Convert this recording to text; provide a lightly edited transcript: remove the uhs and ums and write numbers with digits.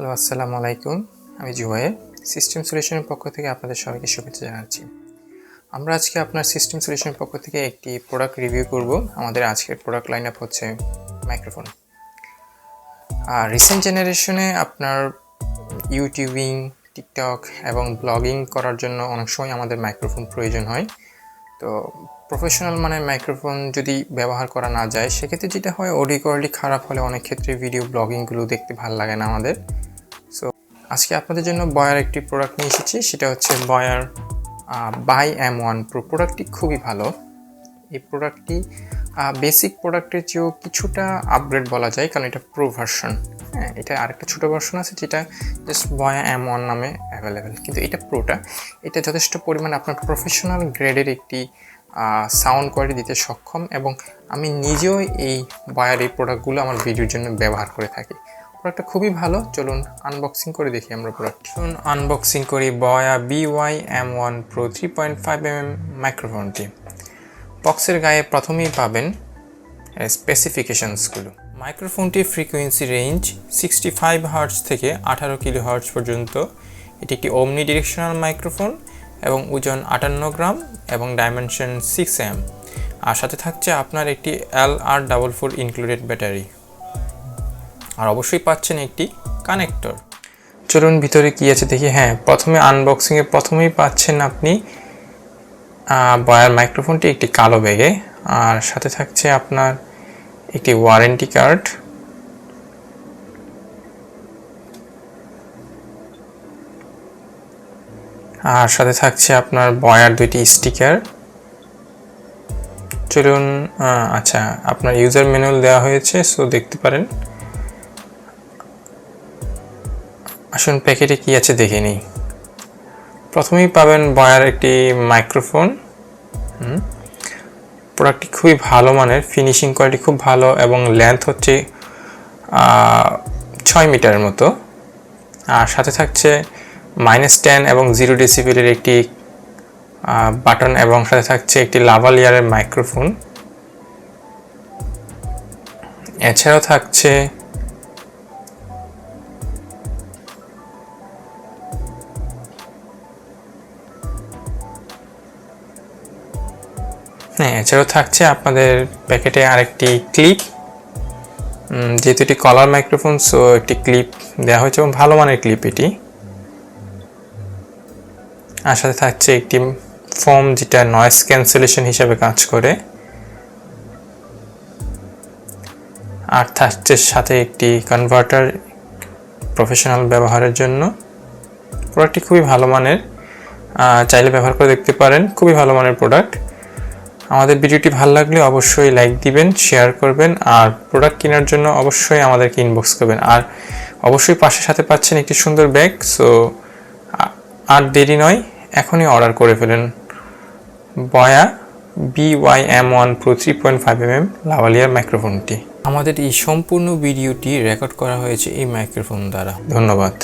Hello, আসসালামু আলাইকুম। আমি জুবাইর, সিস্টেম সলিউশনের পক্ষ থেকে আপনাদের সবাইকে শুভেচ্ছা জানাচ্ছি। আমরা আজকে আপনার সিস্টেম সলিউশনের পক্ষ থেকে একটি প্রোডাক্ট রিভিউ করব। আমাদের আজকের প্রোডাক্ট লাইন আপ হচ্ছে মাইক্রোফোন। রিসেন্ট জেনারেশনে আপনার ইউটিউবিং, টিকটক এবং ব্লগিং করার জন্য অনেক সময় আমাদের মাইক্রোফোন প্রয়োজন হয়। তো প্রফেশনাল মানের মাইক্রোফোন যদি ব্যবহার করা না যায়, সেক্ষেত্রে যেটা হয়, অডিও কোয়ালিটি খারাপ হলে অনেক ক্ষেত্রে ভিডিও ব্লগিংগুলো দেখতে ভালো লাগে না আমাদের। সো আজকে আপনাদের জন্য বয়ার একটি প্রোডাক্ট নিয়ে এসেছি, সেটা হচ্ছে বয়ার বাই M1-Pro। প্রোডাক্টটি খুবই ভালো। এই প্রোডাক্টটি বেসিক প্রোডাক্টের চেয়েও কিছুটা আপগ্রেড বলা যায়, কারণ এটা প্রো ভার্সন। হ্যাঁ, এটা আরেকটা ছোটো ভার্সন আছে যেটা জাস্ট বয়া M1 নামে অ্যাভেলেবেল, কিন্তু এটা প্রোটা, এটা যথেষ্ট পরিমাণে আপনার প্রফেশনাল গ্রেডের একটি সাউন্ড কোয়ালিটি দিতে সক্ষম, এবং আমি নিজেও এই বয়ার এই প্রোডাক্টগুলো আমার ভিডিওর জন্য ব্যবহার করে থাকি। প্রোডাক্টটা খুবই ভালো। চলুন আনবক্সিং করে দেখি আমরা প্রোডাক্ট। আনবক্সিং করি বয়া By M1-Pro 3.5mm মাইক্রোফোনটি। বক্সের গায়ে প্রথমেই পাবেন স্পেসিফিকেশনসগুলো। মাইক্রোফোনটির ফ্রিকোয়েন্সি রেঞ্জ 65 হার্টজ থেকে 18 কিলো হার্টজ পর্যন্ত। এটি একটি ওমনি ডিরেকশনাল মাইক্রোফোন এবং ওজন 58 গ্রাম এবং ডাইমেনশন 6mm। আর সাথে থাকছে আপনার একটি LR44 ইনক্লুডেড ব্যাটারি, আর অবশ্যই পাচ্ছেন একটি কানেক্টর। চলুন ভিতরে কি আছে দেখি। হ্যাঁ, প্রথমে আনবক্সিংয়ে প্রথমেই পাচ্ছেন আপনি বয়ার মাইক্রোফোনটি একটি কালো ব্যাগে, আর সাথে থাকছে আপনার একটি ওয়ারেন্টি কার্ড, আর সাথে থাকছে আপনার বয়ার দুইটি স্টিকার। চলুন, আচ্ছা, আপনার ইউজার ম্যানুয়াল দেওয়া হয়েছে, সো দেখতে পারেন। আসুন প্যাকেটে কি আছে দেখে নিই। প্রথমেই পাবেন বয়ার একটি মাইক্রোফোন। প্রোডাক্টটি খুবই ভালো মানের, ফিনিশিং কোয়ালিটি খুব ভালো, এবং লেন্থ হচ্ছে 6 মিটারের মতো। আর সাথে থাকছে -10 এবং 0 ডেসিবেলের একটি বাটন, এবং সাথে থাকছে একটি লাভালিয়ারের মাইক্রোফোন। এছাড়াও থাকছে আপনাদের প্যাকেটে আরেকটি ক্লিপ। যেহেতু এটি কলার মাইক্রোফোন, সো একটি ক্লিপ দেওয়া হয়েছে, এবং ভালো মানের ক্লিপ এটি। আর সাথে থাকছে একটি ফোম, যেটা নয়েজ ক্যান্সেলেশন হিসাবে কাজ করে। আর থাকছে সাথে একটি কনভার্টার প্রফেশনাল ব্যবহারের জন্য। প্রোডাক্টটি খুবই ভালো মানের, চাইলে ব্যবহার করে দেখতে পারেন। খুবই ভালো মানের প্রোডাক্ট। আমাদের ভিডিওটি ভালো লাগলে অবশ্যই লাইক দিবেন, শেয়ার করবেন, আর প্রোডাক্ট কেনার জন্য অবশ্যই আমাদেরকে ইনবক্স করবেন। আর অবশ্যই পাশের সাথে পাচ্ছেন একটি সুন্দর ব্যাগ। সো আর দেরি নয়, এখনই অর্ডার করে ফেলেন বয়া By M1-Pro 3.5mm লাভালিয়ার মাইক্রোফোনটি। আমাদের এই সম্পূর্ণ ভিডিওটি রেকর্ড করা হয়েছে এই মাইক্রোফোন দ্বারা। ধন্যবাদ।